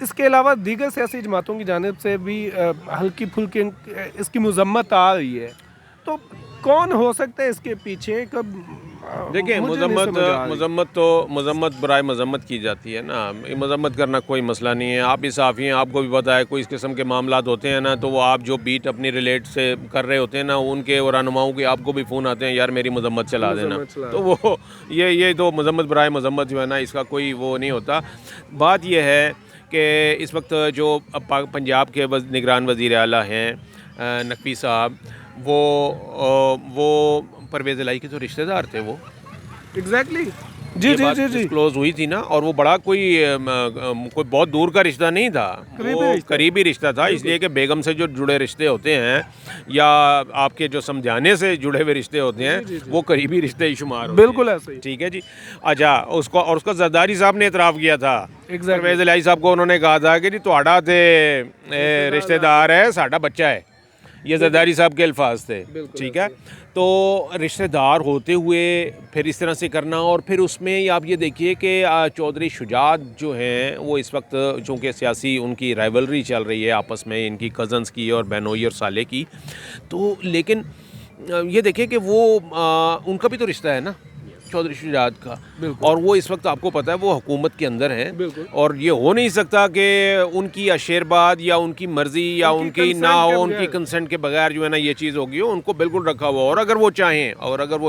اس کے علاوہ دیگر سیاسی جماعتوں کی جانب سے بھی ہلکی پھلکی اس کی مذمت آ رہی ہے، تو کون ہو سکتا ہے اس کے پیچھے؟ دیکھیں مذمت برائے مذمت کی جاتی ہے نا، مذمت کرنا کوئی مسئلہ نہیں ہے. آپ بھی صحافی ہیں، آپ کو بھی پتہ ہے کوئی اس قسم کے معاملات ہوتے ہیں نا تو وہ آپ جو بیٹ اپنی ریلیٹ سے کر رہے ہوتے ہیں نا ان کے رہنماؤں کے آپ کو بھی فون آتے ہیں یار میری مذمت چلا دینا، تو وہ یہ تو مذمت برائے مذمت جو ہے نا اس کا کوئی وہ نہیں ہوتا. بات یہ ہے کہ اس وقت جو پنجاب کے نگران وزیر اعلیٰ ہیں نقوی صاحب، وہ پرویز الہی کے تو رشتہ دار تھے. وہ ایگزیکٹلی جی ڈسکلوز ہوئی تھی نا، اور وہ بڑا کوئی بہت دور کا رشتہ نہیں تھا، وہ قریبی رشتہ تھا. اس لیے کہ بیگم سے جو جڑے رشتے ہوتے ہیں یا آپ کے جو سمجھانے سے جڑے ہوئے رشتے ہوتے ہیں وہ قریبی رشتے ہی شمار ہوتے ہیں. بالکل ایسے ہی. ٹھیک ہے جی. اچھا اس کا زرداری صاحب نے اعتراف کیا تھا، پرویز الہی صاحب کو انہوں نے کہا تھا کہ جی تہاڈا تے رشتہ دار ہے ساڈا بچہ ہے، یہ زرداری صاحب کے الفاظ تھے. ٹھیک ہے. تو رشتہ دار ہوتے ہوئے پھر اس طرح سے کرنا، اور پھر اس میں آپ یہ دیکھیے کہ چودھری شجاعت جو ہیں وہ اس وقت چونکہ سیاسی ان کی رائیولری چل رہی ہے آپس میں، ان کی کزنز کی اور بہنوئی اور سالے کی، تو لیکن یہ دیکھیں کہ وہ ان کا بھی تو رشتہ ہے نا چودھری شجاعت کا، اور وہ اس وقت آپ کو پتہ ہے وہ حکومت کے اندر ہیں، اور یہ ہو نہیں سکتا کہ ان کی اشیرباد یا ان کی مرضی یا ان کی نہ ہو، ان کی کنسنٹ کے بغیر جو ہے نا یہ چیز ہوگی ہو. ان کو بالکل رکھا ہوا، اور اگر وہ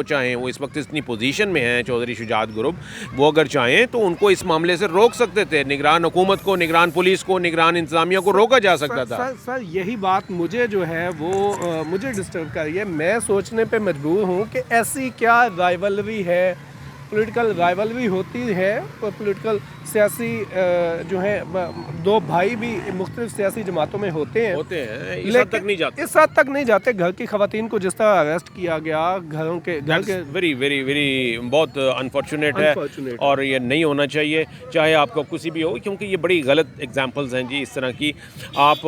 چاہیں وہ اس وقت اتنی پوزیشن میں ہیں چودھری شجاعت گروپ، وہ اگر چاہیں تو ان کو اس معاملے سے روک سکتے تھے. نگران حکومت کو، نگران پولیس کو، نگران انتظامیہ کو روکا جا سکتا تھا. سر یہی بات مجھے جو ہے وہ مجھے ڈسٹرب کر رہی ہے. میں سوچنے پہ مجبور ہوں کہ ایسی کیا رائیولری ہے، پولیٹیکل رائیولری ہوتی ہے، پولیٹیکل سیاسی جو ہیں دو بھائی بھی مختلف سیاسی جماعتوں میں ہوتے ہیں اس حد تک نہیں جاتے. گھر کی خواتین کو جس طرح اریسٹ کیا گیا، گھر کے ویری بہت انفارچونیٹ ہے، اور یہ نہیں ہونا چاہیے چاہے آپ کو کسی بھی ہو، کیونکہ یہ بڑی غلط ایگزامپلز ہیں جی اس طرح کی. آپ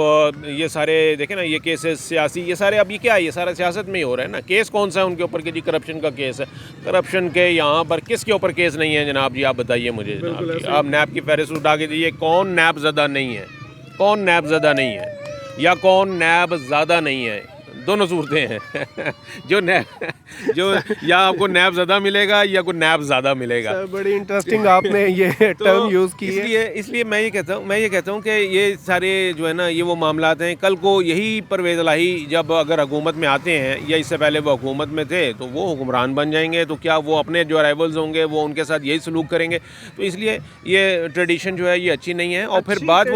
یہ سارے دیکھیں نا، یہ کیسز سیاسی، یہ سارے اب یہ کیا ہے، یہ سارا سیاست میں ہی ہو رہا ہے نا. کیس کون سا ہے ان کے اوپر کہ جی کرپشن کا کیس ہے؟ کرپشن کے یہاں پر کس کے اوپر کیس نہیں ہے جناب جی؟ آپ بتائیے مجھے جناب جی. آپ نیب کی فہرست اٹھا کے دیجیے، کون نیب زدہ نہیں ہے، کون نیب زدہ نہیں ہے، یا کون نیب زیادہ نہیں ہے. دونوں صورتیں ہیں جو یا آپ کو نیب زدہ ملے گا یا کوئی نیب زیادہ ملے گا. بڑی انٹرسٹنگ آپ نے یہ ٹرم یوز کی ہے. اس لیے میں یہ کہتا ہوں کہ یہ سارے جو ہے نا یہ وہ معاملات ہیں. کل کو یہی پرویز الہی جب اگر حکومت میں آتے ہیں یا اس سے پہلے وہ حکومت میں تھے تو وہ حکمران بن جائیں گے، تو کیا وہ اپنے جو رائیولز ہوں گے وہ ان کے ساتھ یہی سلوک کریں گے؟ تو اس لیے یہ ٹریڈیشن جو ہے یہ اچھی نہیں ہے. اور پھر بات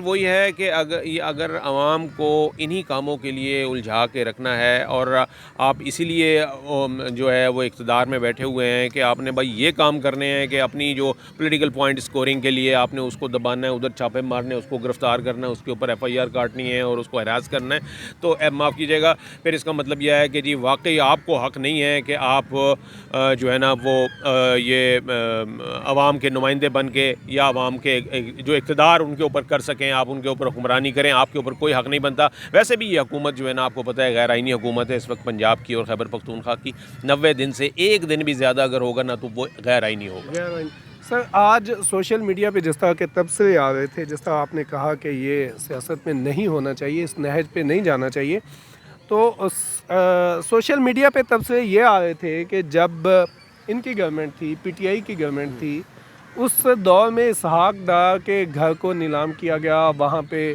وہی ہے کہ اگر عوام کو انہی کاموں کے لیے الجھا کے رکھنا ہے، اور آپ اسی لیے جو ہے وہ اقتدار میں بیٹھے ہوئے ہیں کہ آپ نے بھائی یہ کام کرنے ہیں کہ اپنی جو پولیٹیکل پوائنٹ سکورنگ کے لیے آپ نے اس کو دبانا ہے، ادھر چھاپے مارنے، اس کو گرفتار کرنا ہے، اس کے اوپر FIR کاٹنی ہے اور اس کو ہراس کرنا ہے، تو معاف کیجیے گا پھر اس کا مطلب یہ ہے کہ جی واقعی آپ کو حق نہیں ہے کہ آپ جو ہے نا وہ یہ عوام کے نمائندے بن کے یا عوام کے جو اقتدار ان کے اوپر کر سکیں، آپ ان کے اوپر حکمرانی کریں. آپ کے اوپر کوئی حق نہیں بنتا. ویسے بھی یہ حکومت جو ہے نا آپ کو پتہ ہے غیر آئینی حکومت ہے اس وقت پنجاب کی اور خیبر پختونخوا کی. 90 دن سے ایک دن بھی زیادہ اگر ہوگا نا تو وہ غیر آئینی ہوگا. سر آج سوشل میڈیا پہ جس طرح کے تبصرے آ رہے تھے، جس طرح آپ نے کہا کہ یہ سیاست میں نہیں ہونا چاہیے، اس نہج پہ نہیں جانا چاہیے، تو سوشل میڈیا پہ تبصرے یہ آ رہے تھے کہ جب ان کی گورنمنٹ تھی، PTI کی گورنمنٹ تھی، اس دور میں اسحاق ڈار کے گھر کو نیلام کیا گیا، وہاں پہ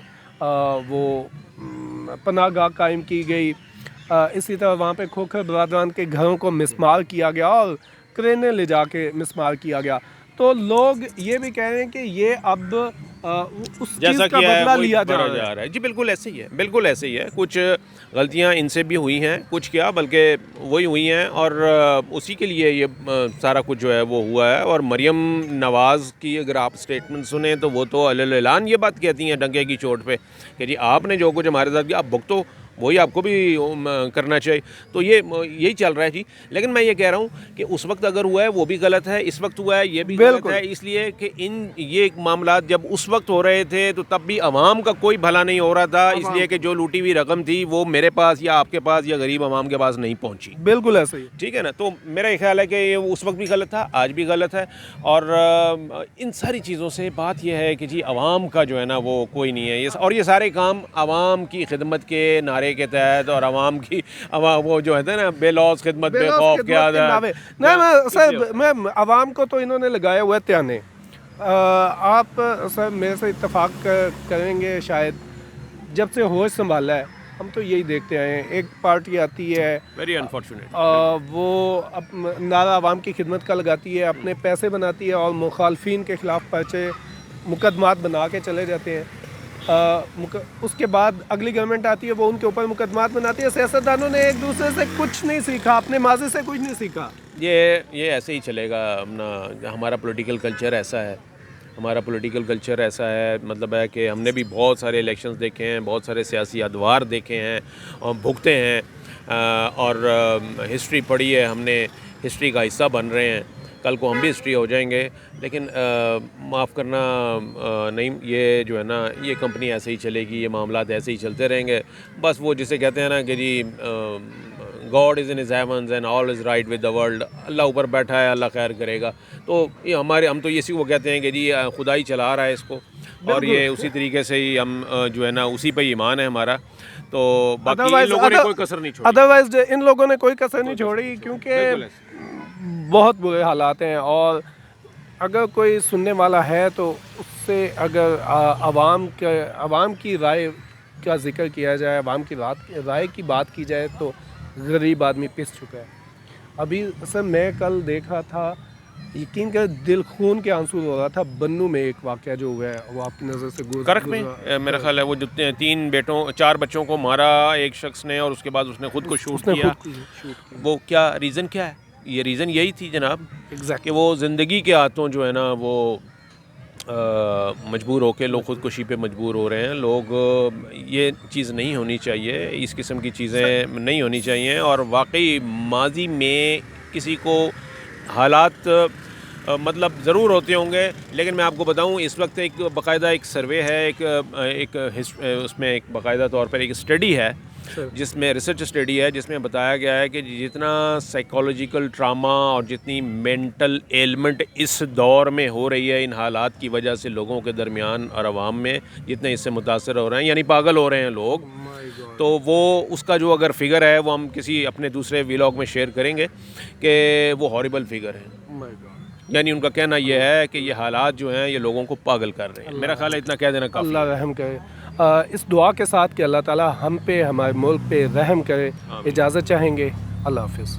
وہ پناہ گاہ قائم کی گئی، اسی طرح وہاں پہ کھوکھر برادران کے گھروں کو مسمار کیا گیا اور کرینے لے جا کے مسمار کیا گیا. تو لوگ یہ بھی کہہ رہے ہیں کہ یہ اب اس چیز کا بدلہ لیا جا رہا ہے. جی بالکل ایسے ہی ہے. کچھ غلطیاں ان سے بھی ہوئی ہیں، کچھ کیا بلکہ وہی ہوئی ہیں، اور اسی کے لیے یہ سارا کچھ جو ہے وہ ہوا ہے. اور مریم نواز کی اگر آپ اسٹیٹمنٹ سنیں تو وہ تو علیہ اعلان یہ بات کہتی ہیں ڈنکے کی چوٹ پہ کہ جی آپ نے جو کچھ ہمارے ساتھ کیا آپ بھگتو. وہی آپ کو بھی کرنا چاہیے. تو یہی چل رہا ہے جی. لیکن میں یہ کہہ رہا ہوں کہ اس وقت اگر ہوا ہے وہ بھی غلط ہے, اس وقت ہوا ہے یہ بھی غلط ہے, اس لیے کہ یہ معاملات جب اس وقت ہو رہے تھے تو تب بھی عوام کا کوئی بھلا نہیں ہو رہا تھا, اس لیے کہ جو لوٹی ہوئی رقم تھی وہ میرے پاس یا آپ کے پاس یا غریب عوام کے پاس نہیں پہنچی. بالکل ایسا ہی, ٹھیک ہے نا. تو میرا یہ خیال ہے کہ یہ اس وقت بھی غلط تھا, آج بھی غلط ہے. اور ان ساری چیزوں سے بات یہ ہے کہ جی عوام کا جو ہے نا وہ کوئی نہیں ہے, اور یہ سارے کام عوام کی خدمت کے نعرے کے تحت اور عوام کی وہ جو ہے نا بے لوث خدمت بے خوف کے نہیں, میں عوام کو تو انہوں نے لگایا ہوا ہے تانے. آپ سر میرے سے اتفاق کریں گے شاید, جب سے ہوش سنبھالا ہے ہم تو یہی دیکھتے آئے ہیں, ایک پارٹی آتی ہے ویری انفارچونیٹ, وہ نعرہ عوام کی خدمت کا لگاتی ہے, اپنے پیسے بناتی ہے اور مخالفین کے خلاف پرچے مقدمات بنا کے چلے جاتے ہیں. اس کے بعد اگلی گورنمنٹ آتی ہے, وہ ان کے اوپر مقدمات بناتی ہے. سیاستدانوں نے ایک دوسرے سے کچھ نہیں سیکھا, اپنے ماضی سے کچھ نہیں سیکھا. یہ ایسے ہی چلے گا اپنا. ہمارا پولیٹیکل کلچر ایسا ہے, مطلب ہے کہ ہم نے بھی بہت سارے الیکشنز دیکھے ہیں, بہت سارے سیاسی ادوار دیکھے ہیں اور بھگتے ہیں, اور ہسٹری پڑھی ہے ہم نے, ہسٹری کا حصہ بن رہے ہیں. کل کو ہم بھی ہسٹری ہو جائیں گے. لیکن معاف کرنا نہیں, یہ جو ہے نا یہ کمپنی ایسے ہی چلے گی, یہ معاملات ایسے ہی چلتے رہیں گے. بس وہ جسے کہتے ہیں نا کہ جی God is in his heavens and all is right with the world, Allah اوپر بیٹھا ہے, اللہ خیر کرے گا. تو یہ ہم تو اسی کو کہتے ہیں کہ جی خدا ہی چلا رہا ہے اس کو, اور یہ اسی طریقے سے ہی ہم جو ہے نا اسی پہ ایمان ہے ہمارا. تو باقی ان لوگوں نے کوئی کسر نہیں چھوڑی, ادروائز ان لوگوں نے کوئی کسر نہیں چھوڑی, کیونکہ بہت برے حالات ہیں. اور اگر کوئی سننے والا ہے تو اس سے اگر عوام کی رائے کا ذکر کیا جائے, عوام کی رائے کی بات کی جائے تو غریب آدمی پس چکا ہے. ابھی سر میں کل دیکھا تھا, یقین کر دل خون کے آنسو ہو رہا تھا, بنو میں ایک واقعہ جو ہوا ہے وہ آپ کی نظر سے کرک میں میرا خیال ہے وہ جو 4 بچوں کو مارا ایک شخص نے, اور اس کے بعد اس نے خود کو شوٹ کیا. وہ کیا ریزن کیا ہے؟ یہ ریزن یہی تھی جناب کہ وہ زندگی کے ہاتھوں جو ہے نا وہ مجبور ہو کے لوگ خودکشی پہ مجبور ہو رہے ہیں. لوگ یہ چیز نہیں ہونی چاہیے, اس قسم کی چیزیں نہیں ہونی چاہیے. اور واقعی ماضی میں کسی کو حالات مطلب ضرور ہوتے ہوں گے, لیکن میں آپ کو بتاؤں اس وقت ایک باقاعدہ ایک سروے ہے, ایک اس میں ایک باقاعدہ طور پر ایک اسٹڈی ہے جس میں ریسرچ اسٹڈی ہے جس میں بتایا گیا ہے کہ جتنا سائیکالوجیکل ٹراما اور جتنی مینٹل ایلمنٹ اس دور میں ہو رہی ہے ان حالات کی وجہ سے لوگوں کے درمیان اور عوام میں, جتنے اس سے متاثر ہو رہے ہیں, یعنی پاگل ہو رہے ہیں لوگ, تو وہ اس کا جو اگر فگر ہے وہ ہم کسی اپنے دوسرے ویلاگ میں شیئر کریں گے کہ وہ ہاربل فگر ہے. یعنی ان کا کہنا یہ ہے کہ یہ حالات جو ہیں یہ لوگوں کو پاگل کر رہے ہیں. میرا خیال ہے اتنا کہہ دینا کافی. اللہ رحم کرے, اس دعا کے ساتھ کہ اللہ تعالیٰ ہم پہ, ہمارے ملک پہ رحم کرے. اجازت چاہیں گے, اللہ حافظ.